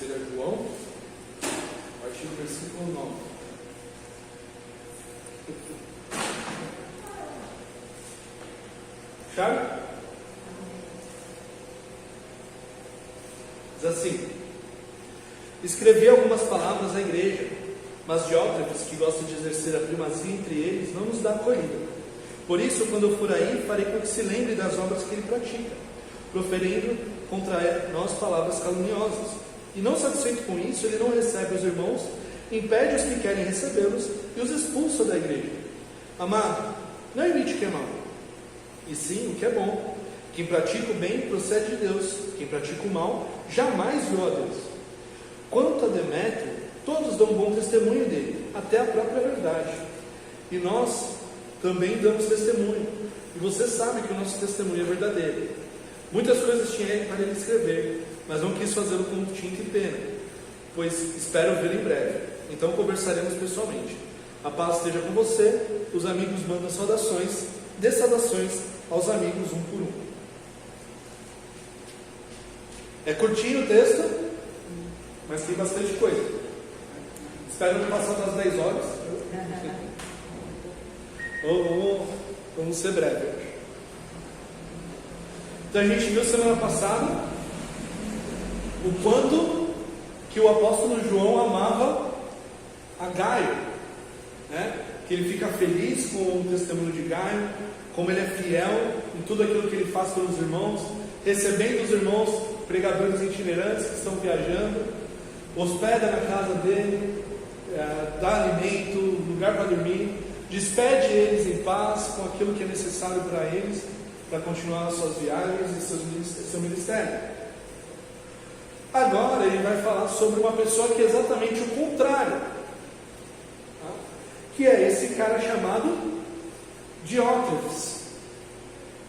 3 João, a partir do versículo 9. Chave? Diz assim: escrevi algumas palavras à igreja, mas Diótrefes, que gosta de exercer a primazia entre eles, não nos dá acolhida. Por isso, quando eu for aí, farei com que se lembre das obras que ele pratica, proferindo contra nós palavras caluniosas. E não satisfeito com isso, ele não recebe os irmãos, impede os que querem recebê-los e os expulsa da igreja. Amado, não imite o que é mal, e sim o que é bom. Quem pratica o bem procede de Deus, quem pratica o mal jamais viu a Deus. Quanto a Demétrio, todos dão bom testemunho dele, até a própria verdade. E nós também damos testemunho, e você sabe que o nosso testemunho é verdadeiro. Muitas coisas tinha para ele escrever, mas não quis fazê-lo com tinta e pena, pois espero vê-lo em breve. Então conversaremos pessoalmente. A paz esteja com você. Os amigos mandam saudações, dê saudações aos amigos um por um. É curtinho o texto, mas tem bastante coisa. Espero não passar das 10 horas. Vamos ser breve. Então a gente viu semana passada o quanto que o apóstolo João amava a Gaio, né? Que ele fica feliz com o testemunho de Gaio, como ele é fiel em tudo aquilo que ele faz pelos irmãos, recebendo os irmãos pregadores itinerantes que estão viajando, hospeda na casa dele, dá alimento, lugar para dormir, despede eles em paz com aquilo que é necessário para eles, para continuar as suas viagens e seu ministério. Agora ele vai falar sobre uma pessoa que é exatamente o contrário, tá? Que é esse cara chamado Diótrefes,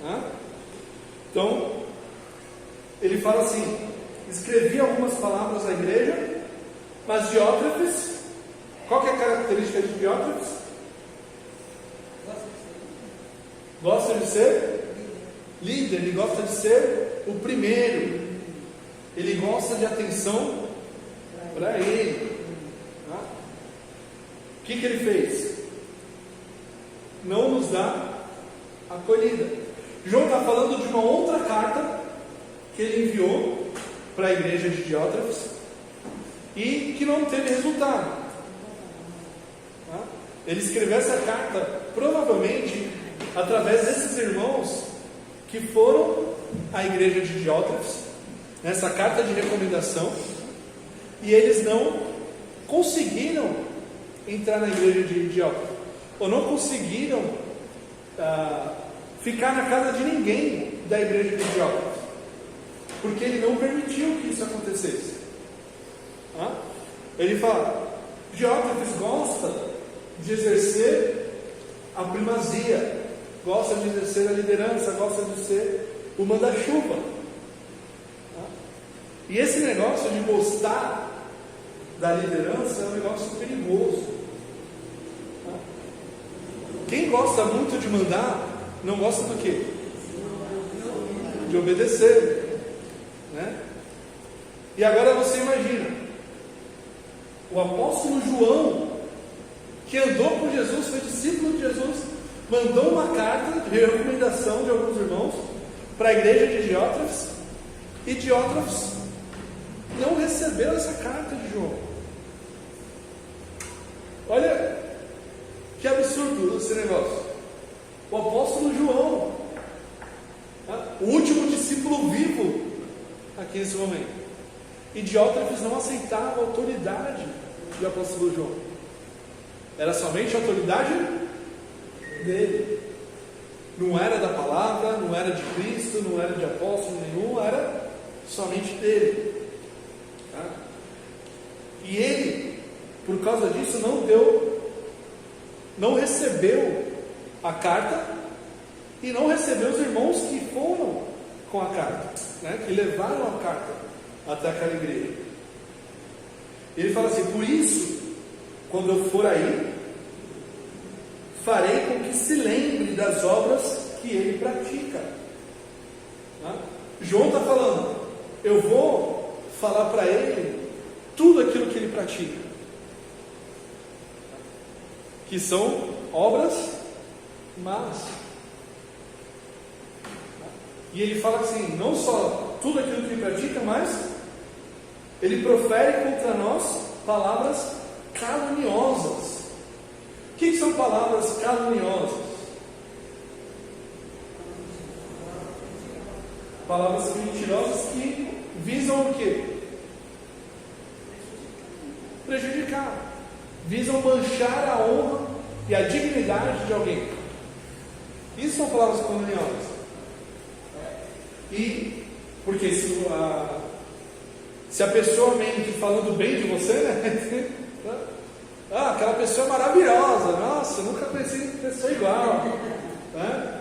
tá? Então ele fala assim: escrevi algumas palavras à igreja, mas Diótrefes, qual que é a característica de Diótrefes? Gosta de ser líder, ele gosta de ser o primeiro, ele gosta de atenção para ele. Tá? O que ele fez? Não nos dá acolhida. João está falando de uma outra carta que ele enviou para a igreja de Diótrefes e que não teve resultado. Tá? Ele escreveu essa carta provavelmente através desses irmãos que foram à igreja de Diótrefes, nessa carta de recomendação, e eles não conseguiram entrar na igreja de Diótrefes, ou não conseguiram ficar na casa de ninguém da igreja de Diótrefes, porque ele não permitiu que isso acontecesse. Ele fala: Diótrefes gosta de exercer a primazia, gosta de exercer a liderança, gosta de ser o manda-chuva. E esse negócio de gostar da liderança é um negócio perigoso. Quem gosta muito de mandar, não gosta do quê? De obedecer, né? E agora você imagina o apóstolo João, que andou com Jesus, foi discípulo de Jesus, mandou uma carta de recomendação de alguns irmãos para a igreja de Diótrefes, e Diótrefes não recebeu essa carta de João. Olha que absurdo esse negócio. O apóstolo João, o último discípulo vivo aqui nesse momento, e Diótrefes não aceitava a autoridade do apóstolo João. Era somente a autoridade dele. Não era da palavra, não era de Cristo, não era de apóstolo nenhum, era somente dele. Tá? E ele, por causa disso, não recebeu a carta, e não recebeu os irmãos que foram com a carta, né? Que levaram a carta até aquela igreja. Ele fala assim: por isso, quando eu for aí, farei com que se lembre das obras que ele pratica. Tá? João está falando: eu vou falar para ele tudo aquilo que ele pratica, que são obras más. E ele fala assim, não só tudo aquilo que ele pratica, mas ele profere contra nós palavras caluniosas. O que são palavras caluniosas? Palavras mentirosas que visam o quê? Prejudicar. Visam manchar a honra e a dignidade de alguém. Isso são palavras caluniosas. E, porque se a pessoa mente falando bem de você, né? Aquela pessoa é maravilhosa. Nossa, eu nunca conheci pessoa igual. Né?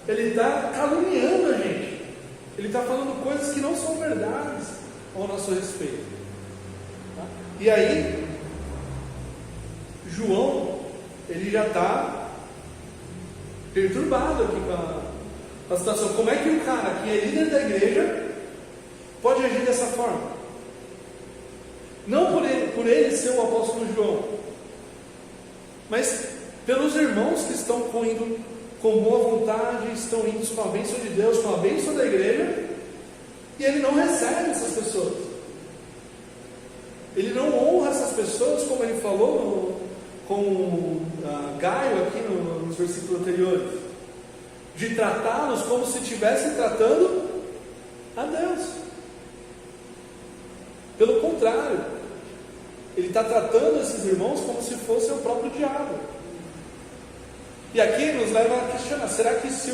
Ele está caluniando a gente. Ele está falando coisas que não são verdades ao nosso respeito. E aí, João, ele já está perturbado aqui com a situação. Como é que um cara que é líder da igreja pode agir dessa forma? Não por ele ser o apóstolo João, mas pelos irmãos que estão indo com boa vontade, estão indo com a bênção de Deus, com a bênção da igreja, e ele não recebe essas pessoas. Ele não honra essas pessoas, como ele falou com Gaio aqui nos versículos anteriores, de tratá-los como se estivesse tratando a Deus. Pelo contrário, ele está tratando esses irmãos como se fosse o próprio diabo. E aqui nos leva a questionar, será que se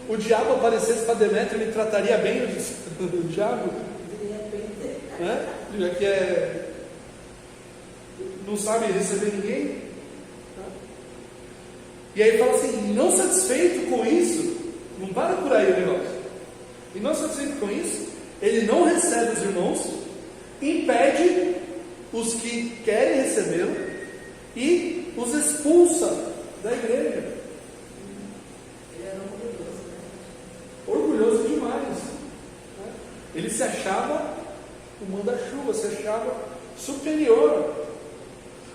o diabo aparecesse para Demétrio, ele trataria bem o diabo? Já que não sabe receber ninguém? E aí ele fala assim, não satisfeito com isso, não para por aí o negócio, e não satisfeito com isso, ele não recebe os irmãos, impede os que querem recebê-lo e os expulsa da igreja. Ele era orgulhoso demais, né? Ele se achava o manda-chuva, se achava superior.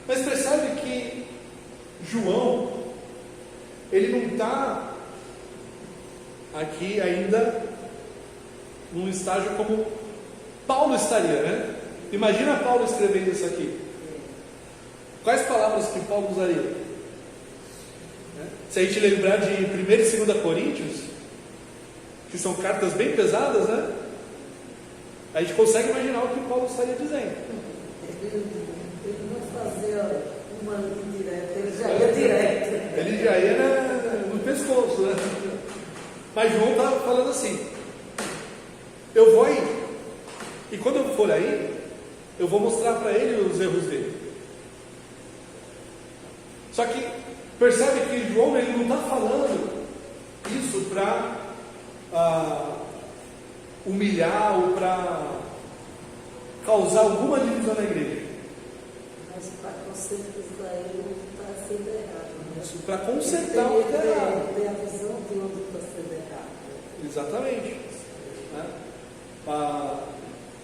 Mas percebe que João, ele não está aqui ainda num estágio como Paulo estaria, né? Imagina Paulo escrevendo isso aqui. Quais palavras que Paulo usaria? Se a gente lembrar de 1 e 2 Coríntios, que são cartas bem pesadas, né? A gente consegue imaginar o que Paulo estaria dizendo. Ele não fazia uma linha direta, ele já ia direto. Ele já ia no pescoço, né? Mas João está falando assim, eu vou aí, e quando eu for aí, eu vou mostrar para ele os erros dele. Só que percebe que João, ele não está falando isso para humilhar ou para causar alguma divisão na igreja. Mas para consertar ele está sendo errado. Né? Isso para consertar o que está errado. Tem a visão de onde está sendo errado. Exatamente.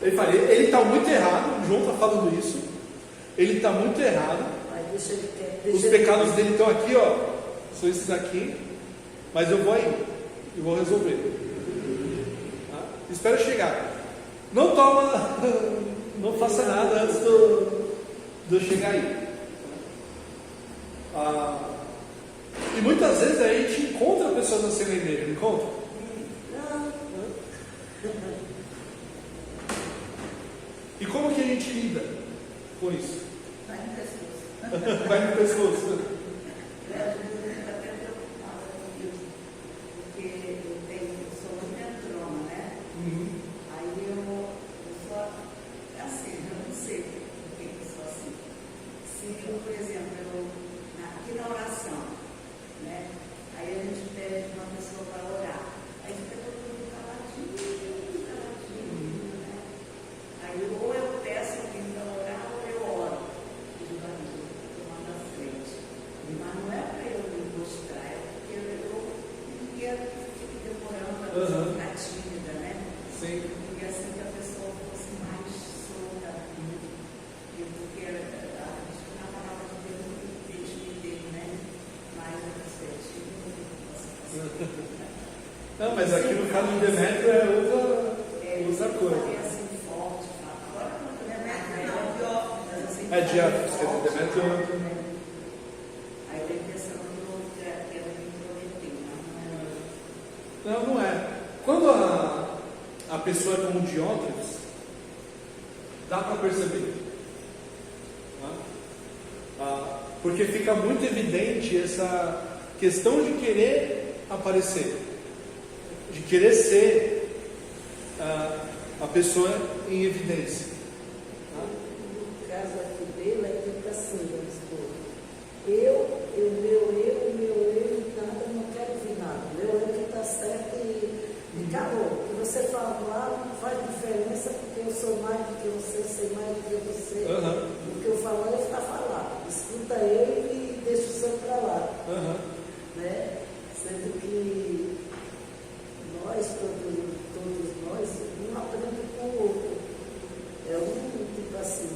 Ele fala, ele está muito errado. João está falando isso. Ele está muito errado. Os pecados dele estão aqui, ó. São esses aqui. Mas eu vou aí. Eu vou resolver. Espera chegar. Não toma. Não faça nada antes de eu chegar aí. E muitas vezes a gente encontra pessoas assim na igreja, não encontra? Não. E como que a gente lida com isso? Vai no pescoço. Vai no pescoço. Às vezes a gente está até preocupado com isso, porque eu sou muito metrônoma, né? Aí eu sou assim, eu não sei por que eu sou assim. Se eu, por exemplo, aqui na oração, né? Aí a gente pede uma pessoa para orar, aí fica todo mundo caladinho, né? Aí ou eu peço alguém para orar ou eu oro. Eu mando à frente. Não, mas aqui no caso de Demétrio é outra coisa. Assim, forte, agora não é Demétrio, não, Diótrefes, assim. É Diótrefes, quer dizer, Demétrio é outro. Aí eu pensando no outro que era me intrometer, Não, não é. Quando a pessoa é como Diótrefes, dá para perceber. Porque fica muito evidente essa questão de querer aparecer, de querer ser a pessoa em evidência. No caso aqui dele é tipo assim, vamos supor, o meu eu, nada, não quero ouvir nada. O meu eu que está certo e acabou. O que você fala lá não faz diferença porque eu sou mais do que você, sei mais do que você. O que eu falo é ficar falado. Escuta ele e deixa o seu para lá. Né? Sendo que nós, todos nós, um aprende com o outro. É tipo assim.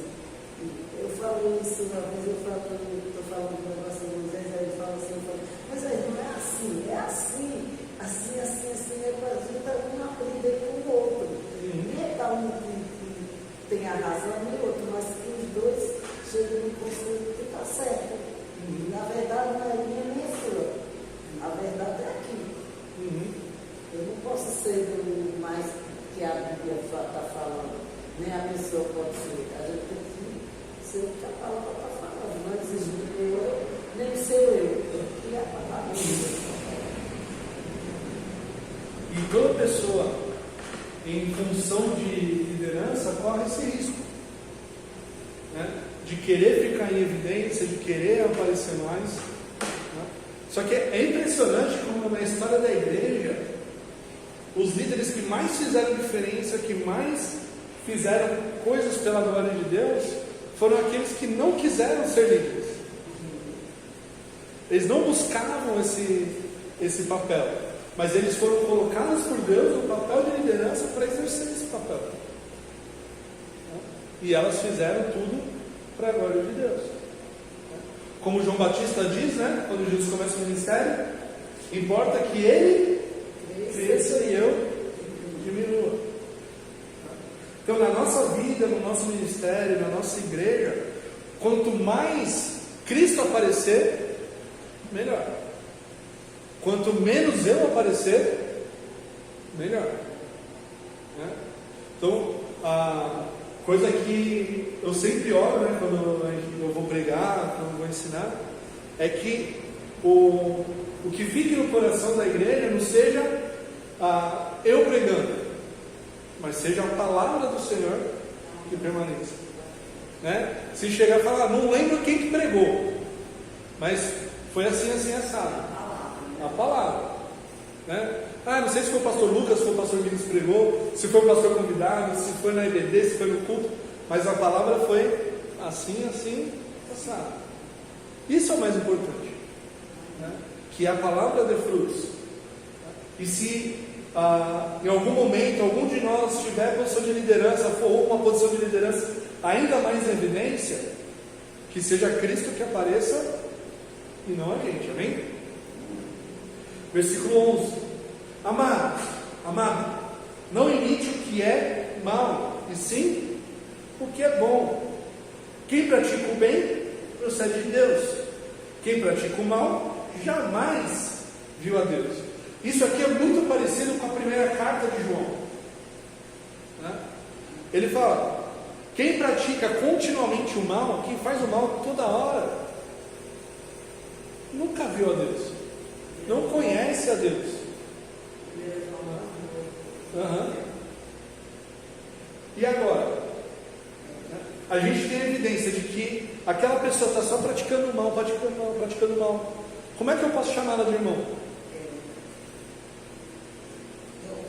Eu falo isso uma vez, estou falando com o negócio de vocês, aí ele fala assim, eu falo, mas aí não é assim, é assim, é para a gente um aprender com o outro. Nem é para um que tem a razão, nem outro, mas que os dois chegam no conselho que está certo. Na verdade, não é minha nem é sua. A verdade é aqui. Eu não posso ser o mais que a Bíblia está falando, nem a pessoa pode ser. A gente tem que ser o que a palavra está falando. Não existe eu, nem o seu eu. E a palavra de Deus. E toda pessoa em função de liderança corre esse risco, né? De querer ficar em evidência, de querer aparecer mais, né? Só que é impressionante como na história da igreja, os líderes que mais fizeram diferença, que mais fizeram coisas pela glória de Deus, foram aqueles que não quiseram ser líderes. Eles não buscavam esse papel, mas eles foram colocados por Deus no papel de liderança para exercer esse papel. E elas fizeram tudo para a glória de Deus. Como João Batista diz, né, quando Jesus começa o ministério, importa que ele cresça e eu diminua. Então, na nossa vida, no nosso ministério, na nossa igreja, quanto mais Cristo aparecer, melhor. Quanto menos eu aparecer, melhor. Então, a coisa que eu sempre oro, né, quando eu vou pregar, quando eu vou ensinar, é que o que fique no coração da igreja não seja eu pregando, mas seja a palavra do Senhor que permaneça. Né? Se chegar a falar, não lembro quem que pregou, mas foi assim, assado. A palavra. Né? Não sei se foi o pastor Lucas, se foi o pastor Guilherme que pregou, se foi o pastor convidado, se foi na EBD, se foi no culto, mas a palavra foi assim, assado. Isso é o mais importante. Né? Que a palavra dê frutos. E se em algum momento algum de nós tiver posição de liderança, ou uma posição de liderança ainda mais em evidência, que seja Cristo que apareça e não a gente, amém? Versículo 11: Amado, não imite o que é mal, e sim o que é bom. Quem pratica o bem procede de Deus. Quem pratica o mal jamais viu a Deus. Isso aqui é muito parecido com a primeira carta de João, né? Ele fala: quem pratica continuamente o mal, quem faz o mal toda hora, nunca viu a Deus, não conhece a Deus. E agora? A gente tem a evidência de que aquela pessoa está só praticando mal. Como é que eu posso chamá-la de irmão?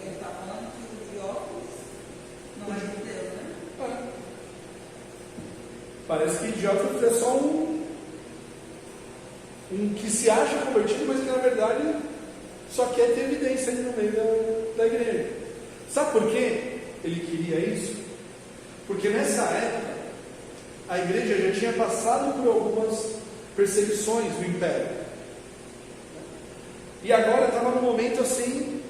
Ele está falando que o Diótrefes não é de Deus, né? Parece que Diótrefes é só um que se acha convertido, mas que na verdade só quer ter evidência ali no meio da igreja. Sabe por que ele queria isso? Porque nessa época a igreja já tinha passado por algumas perseguições do império. E agora estava num momento assim,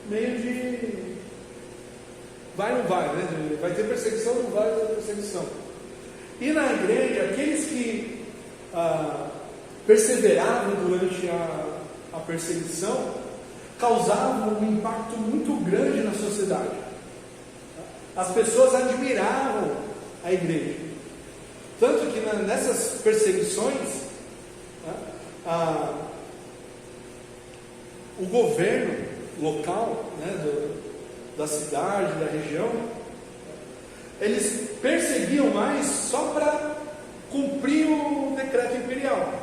meio de vai ou não vai, né? Vai ter perseguição ou não vai ter perseguição. E na igreja, aqueles que perseveravam durante a perseguição causavam um impacto muito grande na sociedade. As pessoas admiravam a igreja. Tanto que nessas perseguições, o governo local, né, da cidade, da região, eles perseguiam mais só para cumprir o decreto imperial.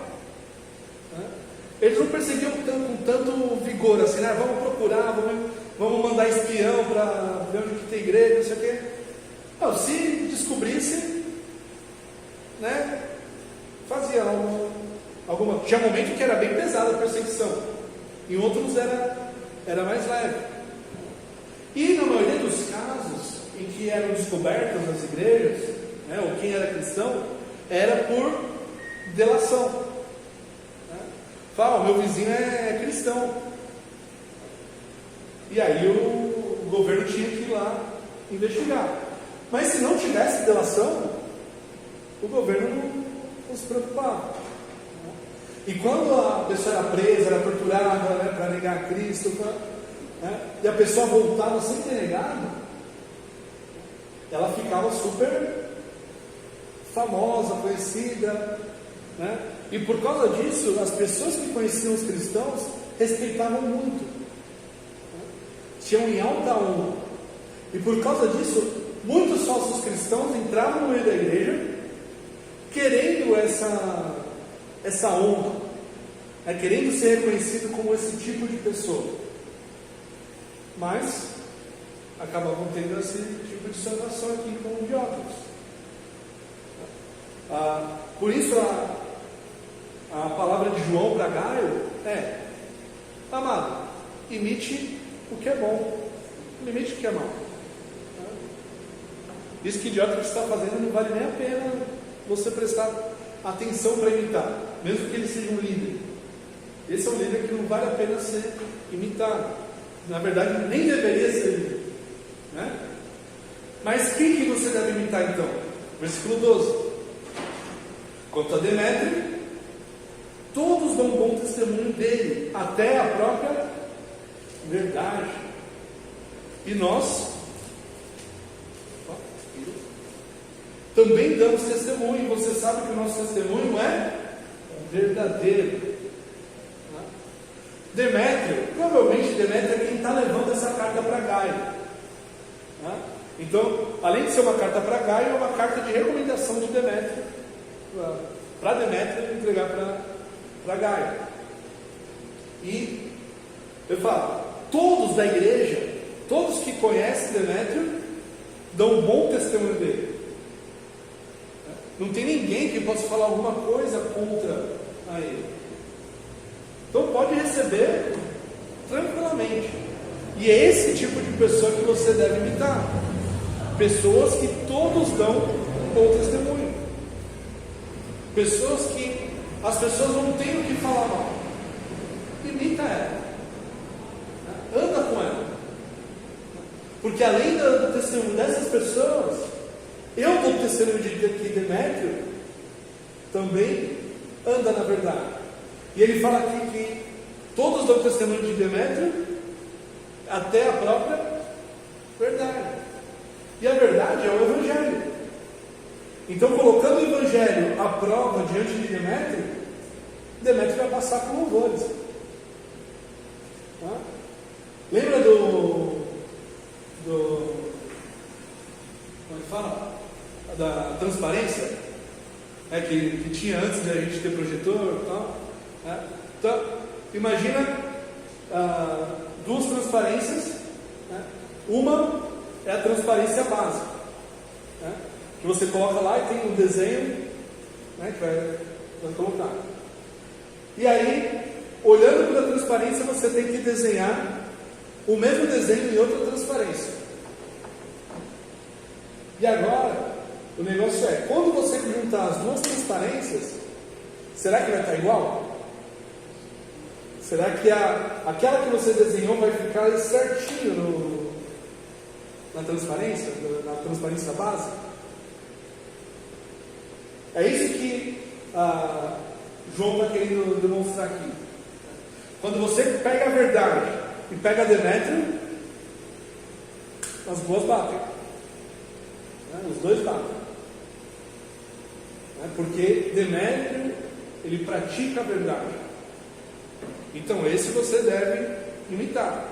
Eles não perseguiam com tanto vigor assim, né? Vamos procurar, vamos mandar espião para ver onde que tem igreja, não sei o quê. Não, se descobrisse, né, fazia alguma. Tinha momento que era bem pesada a perseguição, em outros era mais leve. E na maioria dos casos em que eram descobertas as igrejas, né, ou quem era cristão, era por delação. Fala, meu vizinho é cristão. E aí o governo tinha que ir lá investigar. Mas se não tivesse delação, o governo não se preocupava. E quando a pessoa era presa, era torturada, né, para negar Cristo, né, e a pessoa voltava sem ter negado, ela ficava super famosa, conhecida, né? E por causa disso, as pessoas que conheciam os cristãos respeitavam muito, né? Tinham em alta honra. E por causa disso, muitos falsos cristãos entravam no meio da igreja querendo essa honra, né? Querendo ser reconhecido como esse tipo de pessoa, mas acabavam tendo esse tipo de salvação aqui como Diótrefes. Por isso a palavra de João para Gaio é: amado, imite o que é bom, não imite o que é mal. Isso que Diótrefes está fazendo não vale nem a pena você prestar atenção para imitar, mesmo que ele seja um líder. Esse é um líder que não vale a pena ser imitado. Na verdade, nem deveria ser líder, né? Mas quem que você deve imitar então? Versículo 12. Quanto a Demétrio, todos dão bom testemunho dele, até a própria verdade. E nós também damos testemunho, e você sabe que o nosso testemunho é verdadeiro. Demétrio, provavelmente Demétrio é quem está levando essa carta para Gaio. Então, além de ser uma carta para Gaio, é uma carta de recomendação de Demétrio, para Demétrio entregar para Gaio. E eu falo, todos da igreja, todos que conhecem Demétrio, dão um bom testemunho dele. Não tem ninguém que possa falar alguma coisa contra a ele. Então pode receber tranquilamente. E é esse tipo de pessoa que você deve imitar. Pessoas que todos dão bom testemunho. Pessoas que as pessoas não têm o que falar mal. Imita ela. Anda com ela. Porque além do testemunho dessas pessoas, eu dou testemunho de que Demétrio também anda na verdade. E ele fala aqui que todos dão testemunho de Demétrio até a própria verdade. E a verdade é o Evangelho. Então, colocando o Evangelho à prova diante de Demétrio, Demétrio vai passar por louvores. Lembra como é que fala? Da transparência, né, que tinha antes da gente ter projetor e tal. Né? Então, imagina duas transparências. Né? Uma é a transparência básica, né? Que você coloca lá e tem um desenho, né, que vai colocar. E aí, olhando para a transparência, você tem que desenhar o mesmo desenho em outra transparência. E agora, o negócio é, quando você juntar as duas transparências, será que vai estar igual? Será que aquela que você desenhou vai ficar certinho na transparência básica? É isso que João está querendo demonstrar aqui. Quando você pega a verdade e pega a Demétrio, as duas batem. Os dois batem. Porque Demétrio, ele pratica a verdade. Então esse você deve imitar.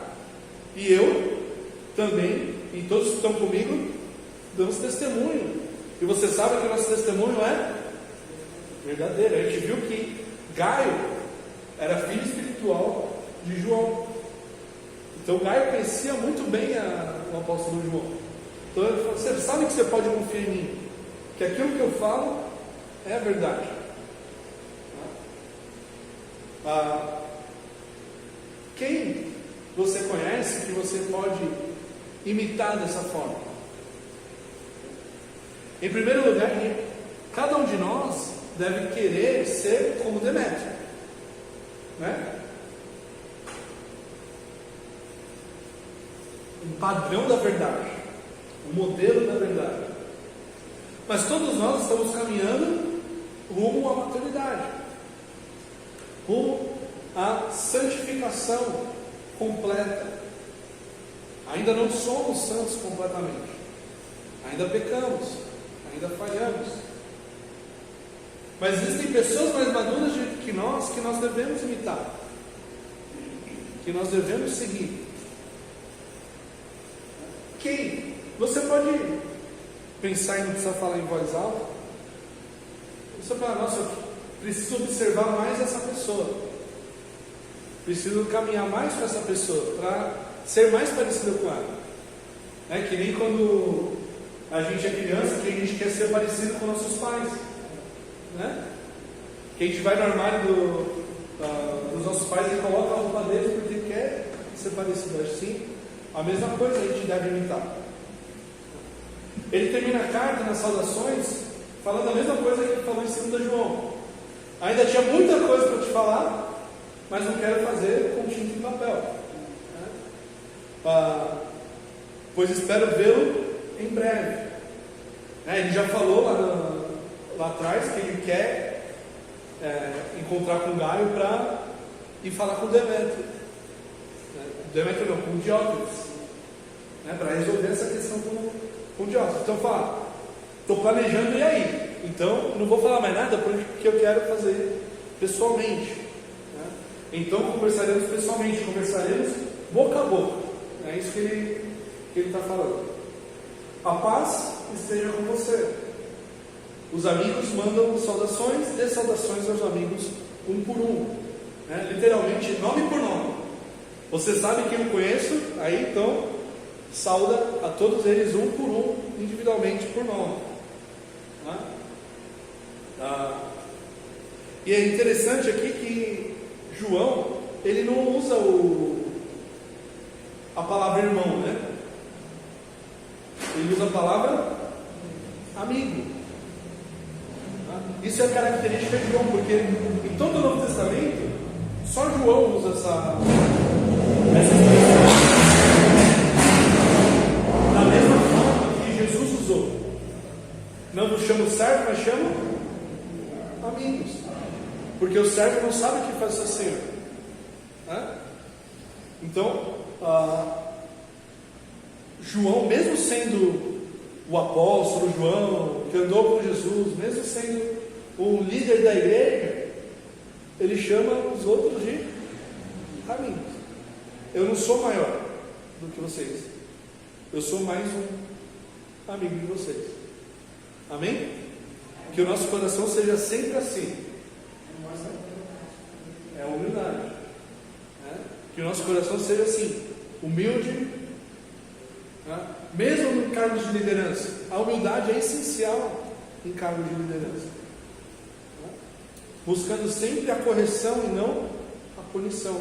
E eu também, e todos que estão comigo, damos testemunho. E você sabe que o nosso testemunho é verdadeiro. A gente viu que Gaio era filho espiritual de João. Então Gaio conhecia muito bem o apóstolo João. Então ele falou: você sabe que você pode confiar em mim, que aquilo que eu falo é a verdade. Quem você conhece que você pode imitar dessa forma? Em primeiro lugar, cada um de nós deve querer ser como Demétrio, né? Um padrão da verdade, um modelo da verdade. Mas todos nós estamos caminhando rumo à maturidade, rumo à santificação completa. Ainda não somos santos completamente, ainda pecamos, ainda falhamos. Mas existem pessoas mais maduras que nós devemos imitar, que nós devemos seguir. Quem? Você pode pensar e não precisa falar em voz alta. Você fala: nossa, eu preciso observar mais essa pessoa, preciso caminhar mais com essa pessoa para ser mais parecido com ela. É que nem quando a gente é criança, que a gente quer ser parecido com nossos pais, né? Que a gente vai no armário dos nossos pais e coloca a roupa deles porque quer ser parecido. Assim, a mesma coisa a gente deve imitar. Ele termina a carta nas saudações falando a mesma coisa que ele falou em 2 João. Ainda tinha muita coisa para te falar, mas não quero fazer com tinta e papel, pois espero vê-lo em breve. Ele já falou lá atrás que ele quer encontrar com Gaio para ir falar com Demétrio. Demétrio não, com Diótrefes, para resolver essa questão com Diótrefes. Então fala: estou planejando, e aí? Então não vou falar mais nada porque eu quero fazer pessoalmente. Então conversaremos pessoalmente, conversaremos boca a boca. É isso que ele está falando. A paz esteja com você. Os amigos mandam saudações, dê saudações aos amigos um por um, literalmente nome por nome. Você sabe quem eu conheço, aí então sauda a todos eles um por um, individualmente por nome. E é interessante aqui que João, ele não usa a palavra irmão, né? Ele usa a palavra amigo. Isso é característica de João, porque em todo o Novo Testamento só João usa essa expressão da mesma forma que Jesus usou. Não nos chamo servo, mas chamo amigos, porque o servo não sabe o que faz o seu senhor. Então João, mesmo sendo o apóstolo João, que andou com Jesus, mesmo sendo o líder da igreja, ele chama os outros de amigos. Eu não sou maior do que vocês, eu sou mais um amigo de vocês. Amém? Que o nosso coração seja sempre assim. É humildade. Que o nosso coração seja assim, humilde, mesmo em cargos de liderança. A humildade é essencial em cargos de liderança, buscando sempre a correção e não a punição.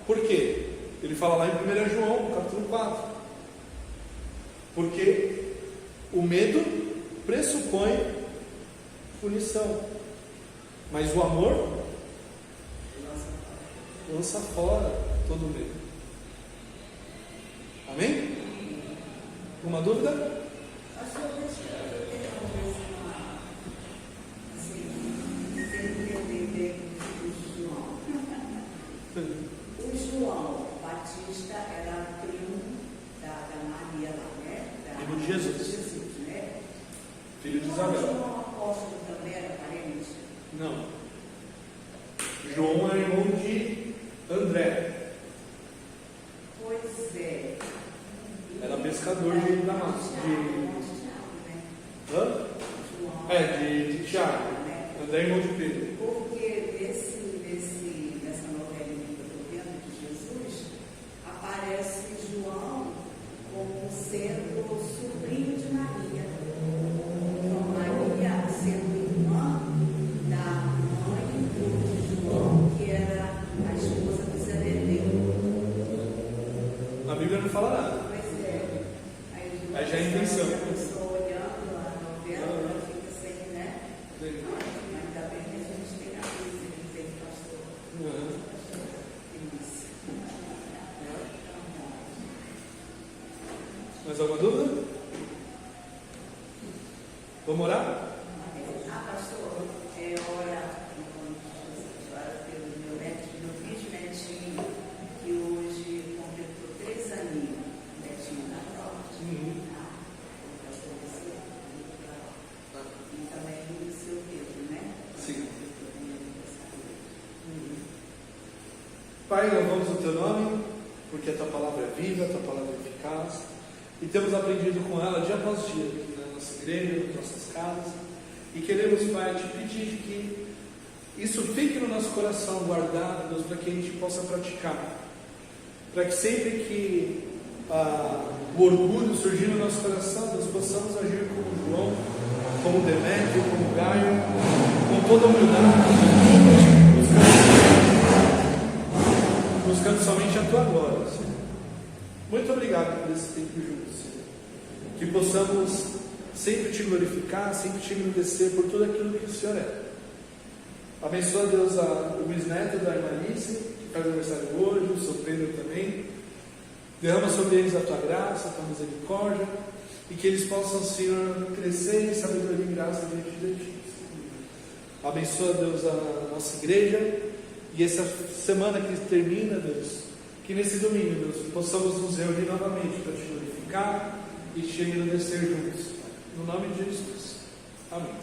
Por quê? Ele fala lá em 1 João, capítulo 4. Porque o medo pressupõe punição, mas o amor lança fora todo medo. Amém? Alguma dúvida? Pastor, deixa eu ter talvez uma. Assim, sem entender bem o João. O João Batista era primo da Maria lá, né? Primo de Jesus. Né? Filho de Então, Isabel. João apóstolo também era parente? Não. João é irmão de André. Pois é. Era pescador de Damasco. Hã? De Tiago. André é irmão de Pedro. Porque nessa novelinha que eu estou vendo de Jesus, aparece João como sendo sobrinho de Maria. Então, Maria sendo irmã da mãe de João, que era a esposa do Zebedeu. A Bíblia não fala nada. Pois é. Aí já é invenção. A pessoa olhando a novela, ela fica sem, né? Ainda bem que a gente tem a Bíblia, que tem pastor. Mais alguma dúvida? Vamos orar? Pastor, ora pelo meu bisnetinho, que hoje completou 3 aninhos, netinho da Norte, pastor você, e também o seu Pedro, né? Sim. Pai, louvamos o Teu nome, porque a Tua palavra é viva, a Tua palavra é eficaz, e temos aprendido com ela dia após dia, aqui na nossa igreja, nas nossas casas, e queremos, Pai, Te pedir que isso fique no nosso coração guardado, Deus, para que a gente possa praticar, para que sempre que o orgulho surgir no nosso coração, Deus, possamos agir como João, como Demétrio, como Gaio, com toda a humildade, buscando somente a Tua glória, Senhor. Muito obrigado por esse tempo juntos, Senhor. Que possamos sempre Te glorificar, sempre Te agradecer por tudo aquilo que o Senhor é. Abençoa, Deus, o bisneto da irmã Alice, que faz aniversário hoje, o seu Pedro também. Derrama sobre eles a Tua graça, a Tua misericórdia, e que eles possam, Senhor, crescer em sabedoria e graça diante de Ti. Abençoa, Deus, a nossa igreja, e essa semana que termina, Deus, que nesse domingo, Deus, possamos nos reunir novamente para Te glorificar e Te agradecer juntos. No nome de Jesus. Amém.